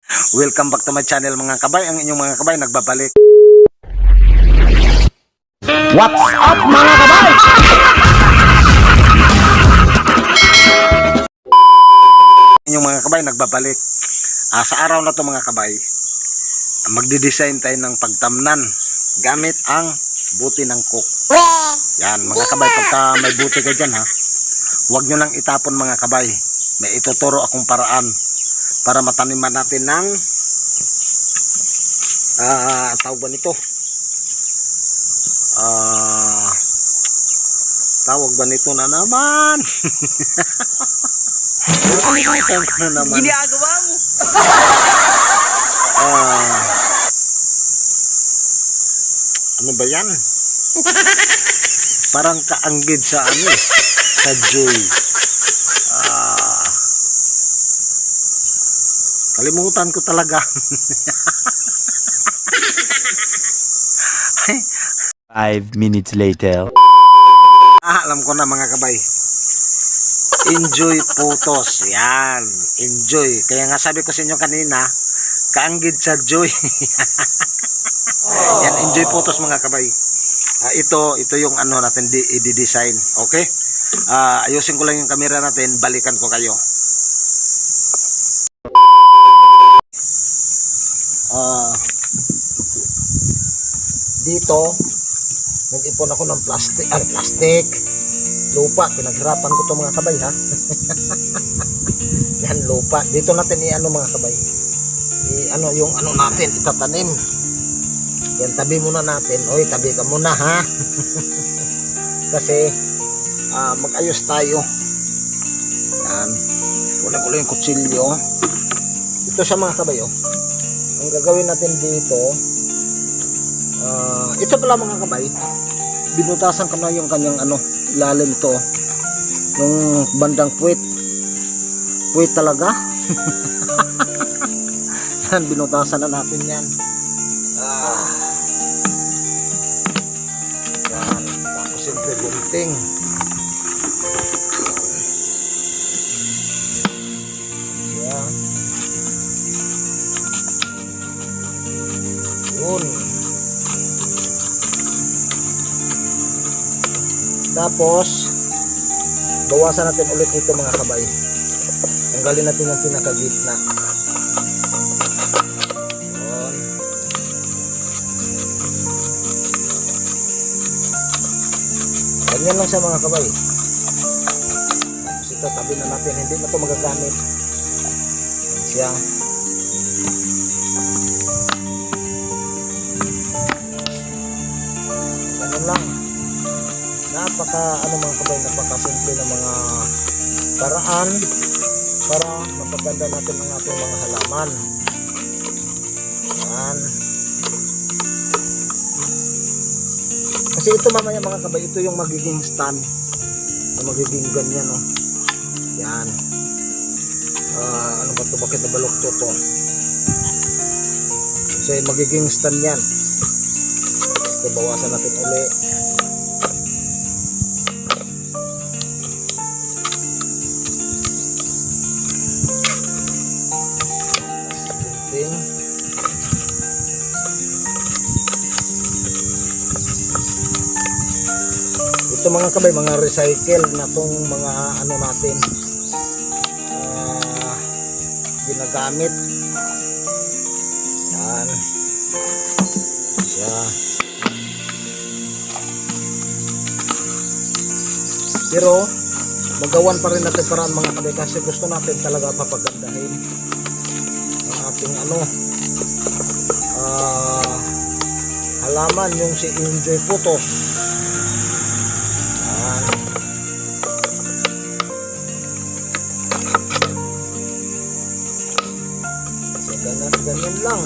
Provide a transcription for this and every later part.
Welcome back to my channel mga kabay. Ang inyong mga kabay nagbabalik. What's up mga kabay? Inyong mga kabay nagbabalik. Sa araw na to mga kabay, magdi-design tayo ng pagtamnan gamit ang buti ng cook. Yan mga kabay, pagka may buti ka dyan ha, huwag nyo lang itapon mga kabay. May ituturo akong paraan para mataniman natin ng tawag ba nito? Tawag ba nito na naman? Tawag ko na naman. Ginagawa mo. Ano ba yan? Parang kaanggid sa ano, sa joy. Kalimutan ko talaga. 5 minutes later. Alam ko na mga kabay. Enjoy photos. Yan. Enjoy. Kaya nga sabi ko sa inyo kanina, kaanggid sa joy. Yan, enjoy photos mga kabay. Ito yung ano natin i-design. Okay? Ayusin ko lang yung camera natin. Balikan ko kayo. Dito nag-ipon ako ng plastic lupa, pinaghirapan ko to mga kabay ha. Yan lupa, dito natin i-ano mga kabay, i-ano yung ano natin, itatanim. Yan, tabi muna natin. Oy, tabi ka muna ha. Kasi mag-ayos tayo. Yan, kulang ko lang yung kutsilyo. Ito siya mga kabay oh. Ang gagawin natin dito, ito pala mga kabay, binutasan ko na yung kanyang ano, ilalim to, yung bandang puwit talaga. Yan, binutasan na natin yan. Yan, tapos siyempre gunting. Yan. Yun. Tapos bawasan natin ulit ito mga kabay. Tanggalin natin yung pinakagitna. Yun. Ganyan lang siya mga kabay. Tapos ito tabi na natin. Hindi na ito magagamit. Yan siya. Ganun lang. Napaka mga kabay, napakasimple ng mga paraan para mapaganda natin ang ating mga halaman. Yan. Kasi ito mamaya mga kabay, ito yung magiging stand, yung magiging ganyan oh. Yan. Ano ba ito, bakit nabalok to? Kasi magiging stand yan. Ito bawasan natin ulit. Ito mga kabay, mga recycle na tong mga ano natin ginagamit. Yan siya. Pero magawan pa rin natin paraan mga kabay, kasi gusto natin talaga papagandahin ang ating ano halaman, yung si Enjoy Photos. Ganyan lang.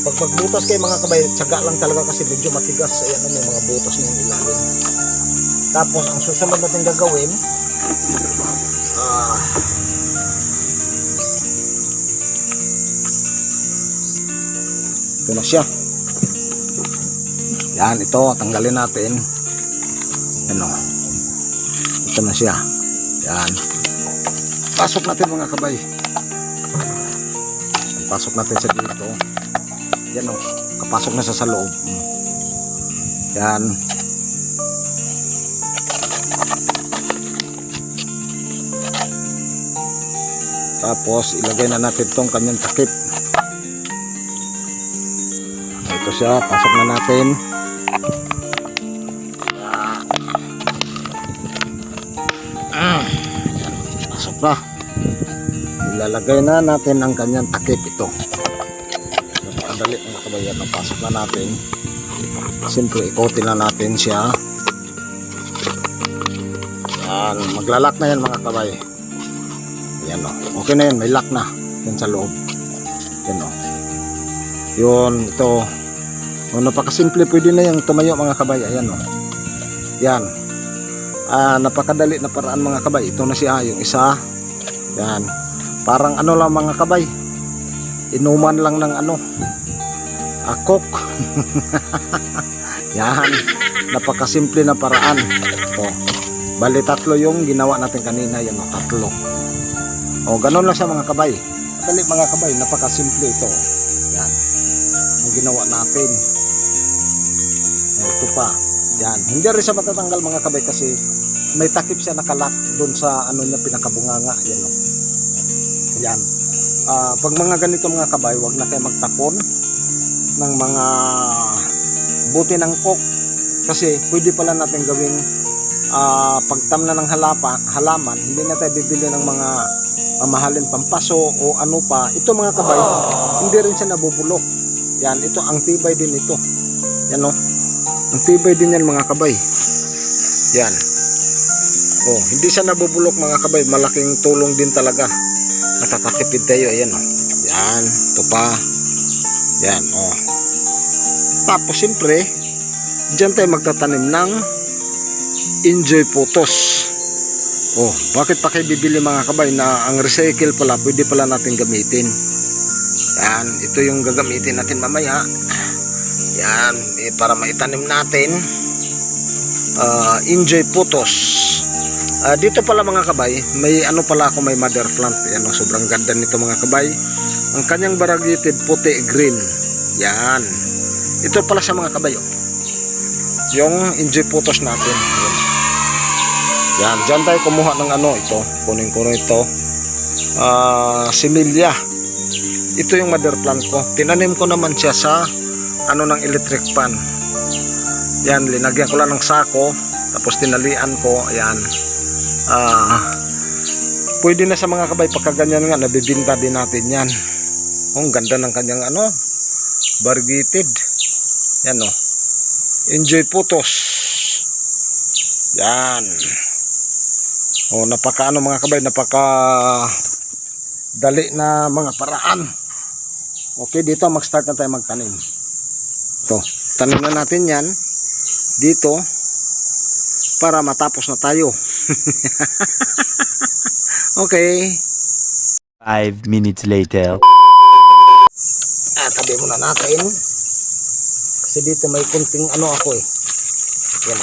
Pag magbutas kayo mga kabay, tsaga lang talaga kasi medyo matigas. Ayan na, may mga butas na yung ilalim. Tapos ang susunod natin gagawin, ito na siya. Yan, ito tanggalin natin. Ano, Ito na siya. Yan. Pasok natin mga kabay. Pasok natin siya dito. Yan o. Kapasok na siya sa loob. Yan. Tapos ilagay na natin tong kanyang takip. Ito siya. Pasok na natin. Pasok na. Ilalagay na natin ang kanyang takip ito. Napakadali mga kabayan. Pasok na natin. Siyempre ikotin na natin siya. Yan. Maglalak na yan mga kabay. Yan o. Okay na yan. May lock na. Yan sa loob. Yan o. Yun. Ito. O, napakasimple. Pwede na yung tumayo mga kabay. Ayan o. Yan. Napakadali na paraan mga kabay. Ito na siya. Yung isa. Yan. Parang ano lang mga kabay. Inuman lang ng ano. Coke. Yan. Napakasimple na paraan. Ito. Bali tatlo yung ginawa natin kanina. Yan o. Tatlo. O, ganun lang siya mga kabay. Dali mga kabay, napakasimple ito. Yan. Ang ginawa natin. O, ito pa. Yan. Hindi rin siya matatanggal mga kabay kasi may takip siya nakalak doon sa ano niya pinakabunganga. Yan o. Yan. Pag mga ganito mga kabay, wag na kayo magtapon ng mga buti ng coke. Kasi pwede pala natin gawing pagtamna ng halaman. Hindi na tayo bibili ng mga mamahalin pampaso o ano pa. Ito mga kabay, hindi rin siya nabubulok. Yan, ito ang tibay din ito. Yan o. Ang tibay din yan mga kabay. Yan. Oh, hindi siya nabubulok mga kabay. Malaking tulong din talaga. Nakakatipid tayo. Ayan o. Yan. Ito pa. Yan o. Tapos siyempre, dyan tayo magtatanim ng Enjoy Photos. Oh, bakit pa kayo bibili mga kabay na ang recycle pala, pwede pala natin gamitin. Yan, ito yung gagamitin natin mamaya. Yan, para maitanim natin. Enjoy Photos. Dito pala mga kabay, may ano pala ako, may mother plant. Yan, sobrang ganda nito mga kabay. Ang kanyang variegated puti green. Yan. Ito pala sa mga kabay. Oh. Yung Enjoy Photos natin. Yan, dyan tayo kumuha ng ano ito. Kunin ko ito. Similya. Ito yung mother plant ko. Tinanim ko naman siya sa ano ng electric pan. Yan, linagyan ko lang ng sako. Tapos tinalian ko. Ayan. Pwede na sa mga kabay pagkaganyan nga. Nabibinta din natin yan. Ang ganda ng kanyang ano. Variegated. Yan o. Enjoy Photos. Yan. O, napaka ano mga kabay, napaka dali na mga paraan. Okay, dito mag-start na tayo magtanim. Ito, tanim na natin yan dito para matapos na tayo. Okay. 5 minutes later. Tabi muna natin. Kasi dito may kunting ano ako eh. Yan.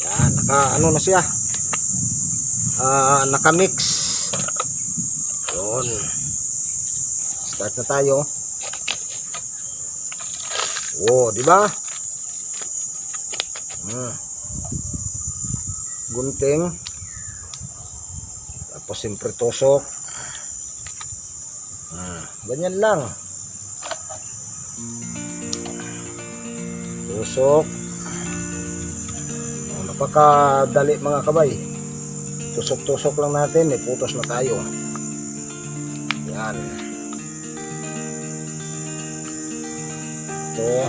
Yan, naka ano na siya. Naka-mix. Yun. Start na tayo. Oh, di ba? Gunting. Tapos siyempre tusok. Ganyan lang. Tusok. Napakadali mga kabay. Tusok-tusok lang natin, may putos na tayo. Yan. Ito.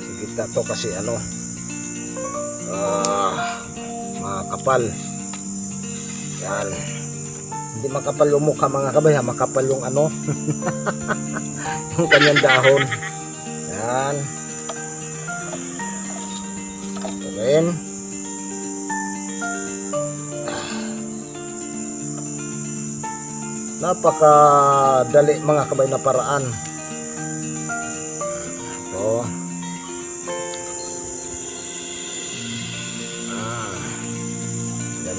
Sige na to kasi ano. Makapal. Yan. Hindi makapal yung mukha mga kabay, makapal yung ano. Yung kanyang dahon. Yan. Ito rin. Napakadali mga kabay na paraan. Ito.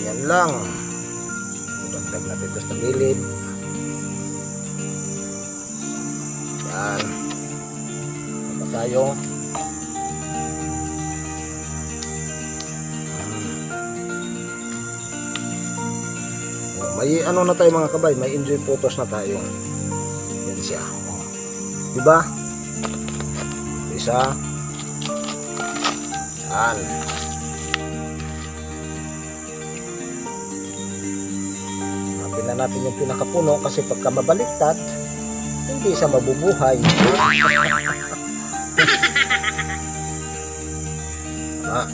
Yan lang. Dagdag natin ito sa gilid. Yan. Ano tayo? May ano na tayo mga kabay, may enjoy photos na tayo. Yan siya. Diba? Isa. Yan. Hanapin na natin yung pinakapuno kasi pagka mabaliktad, hindi siya mabubuhay. Ah.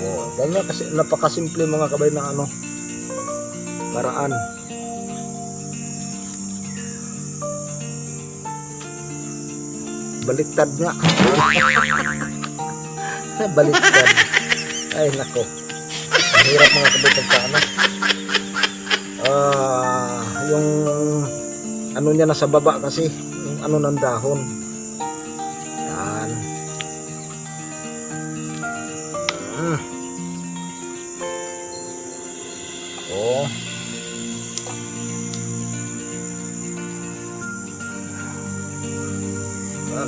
Oh, ganyan kasi napakasimple mga kabay na ano paraan. Baliktad nga. Baliktad. Ay nako. Ang hirap mga kabay pagka ano. Yung ano niya nasa baba kasi yung ano ng dahon. Yan. Oh.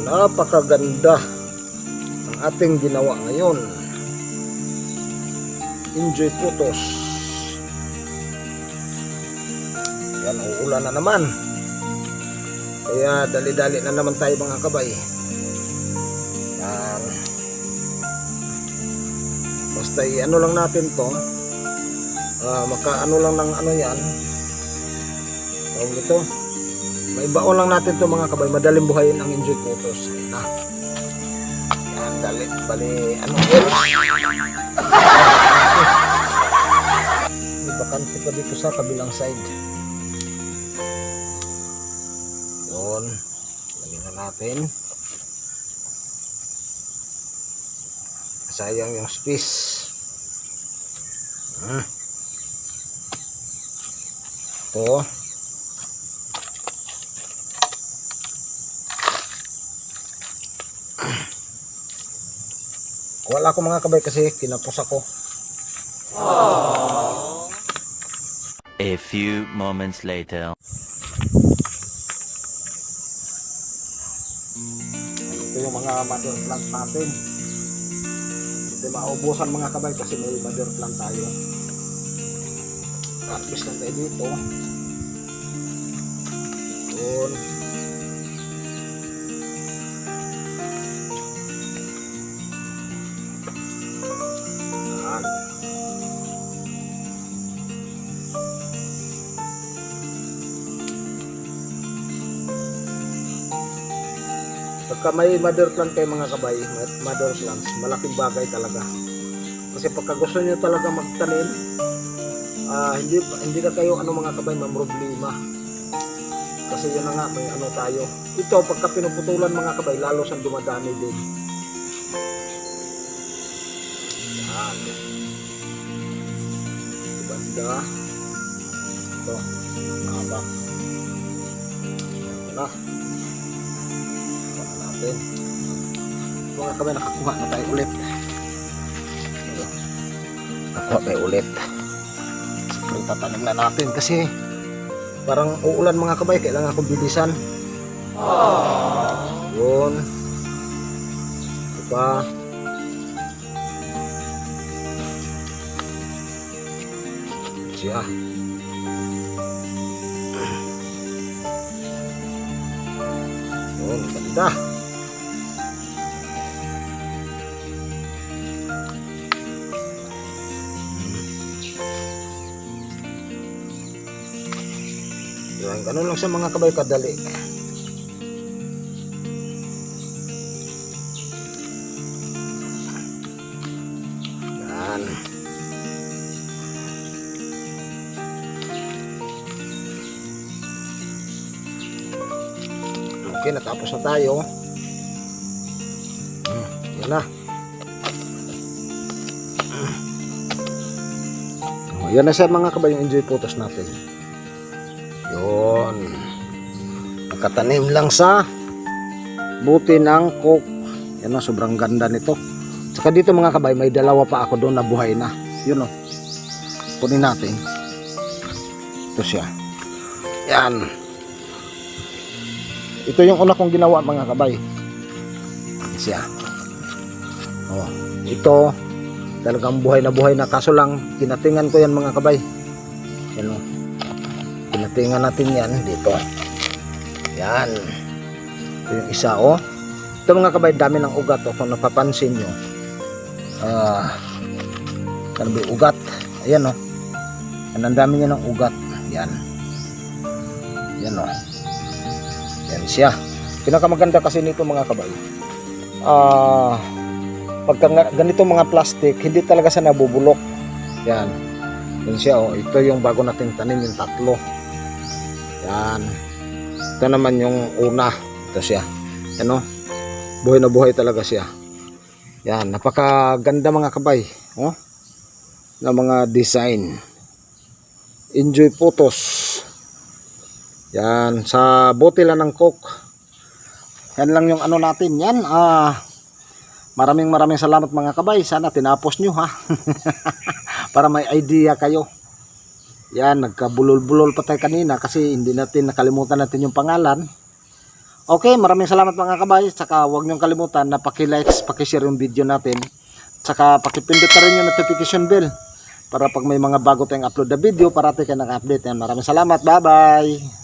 Napakaganda ang ating ginawa ngayon. Enjoy photos. Yan, uulan na naman. Kaya dali-dali na naman tayo mga kabay. Yan. Basta i-ano lang natin to. Maka-ano lang ng ano yan. Tawag ito. May baon lang natin to mga kabay. Madaling buhayin ang enjoy photos. Ayun na. Yan, dali. Bali, ano. May bakante pa dito sa kabilang side. Yun. Lagyan na natin. Sayang yung space. Ito. Wala ko mga kabay kasi kinapos ako. A few moments later. Ito yung mga mother plant natin. Hindi maubusan mga kabay kasi may mother plant tayo. Harvest lang tayo dito. Yun. Yan. Pagka may mother plant kayo mga kabay, mother plants, malaking bagay talaga. Kasi pagka gusto nyo talaga magtanim, hindi na kayo ano mga kabay mamroblema. Kasi yun na nga, may ano tayo. Ito, pagka pinuputulan mga kabay, lalo siyang dumadami din. Yan. Banda. Ito, mahaba. Ito na. Ito na natin. Mga kabay, nakakuha na tayo ulit. Ito. Nakakuha tayo ulit. Tatanim na natin kasi parang uulan mga kabay, kailangan akong bilisan. Yun. Diba? Siya. Yun, ganda. Yan, ganun lang sa mga kabay kadali. Yan. Okay, natapos na tayo. Yan na. Yan na siya mga kabay, yung enjoy photos natin. Yun. Nakatanim lang sa buti ng coke. Yan o, sobrang ganda nito. Saka dito mga kabay, may dalawa pa ako doon na buhay na. Yun o. Kunin natin. Ito siya. Yan. Ito yung una kong ginawa mga kabay. Yan siya. Oh, ito talagang buhay na kaso lang kinatingan ko yan mga kabay. Yan o. Kinatingan natin yan dito. Yan. Ito yung isa o. Ito mga kabay, dami ng ugat o. Kung napapansin nyo. Kanabay ugat. Ayan o. Yan, ang dami niya ng ugat. Yan. Yan o. Yan siya. Pinakamaganda kasi nito mga kabay. Pagka ganito mga plastic, hindi talaga siya nabubulok. Yan. Yan siya o. Ito yung bago natin tanim, yung tatlo. Yan. Ito naman yung una. Ito siya. Yan o. Buhay na buhay talaga siya. Yan. Napakaganda mga kabay. O. Na mga design. Enjoy photos. Yan. Sa bote lang ng coke. Yan lang yung ano natin. Yan. Maraming salamat mga kabay. Sana tinapos nyo ha. Para may idea kayo. Yan. Nagkabulol-bulol pa tayo kanina. Kasi hindi natin nakalimutan natin yung pangalan. Okay. Maraming salamat mga kabay. Saka huwag nyo kalimutan na paki-likes, paki-share yung video natin. Saka pakipindot na rin yung notification bell. Para pag may mga bago tayong upload na video, parati kayo naka-update. Maraming salamat. Bye-bye.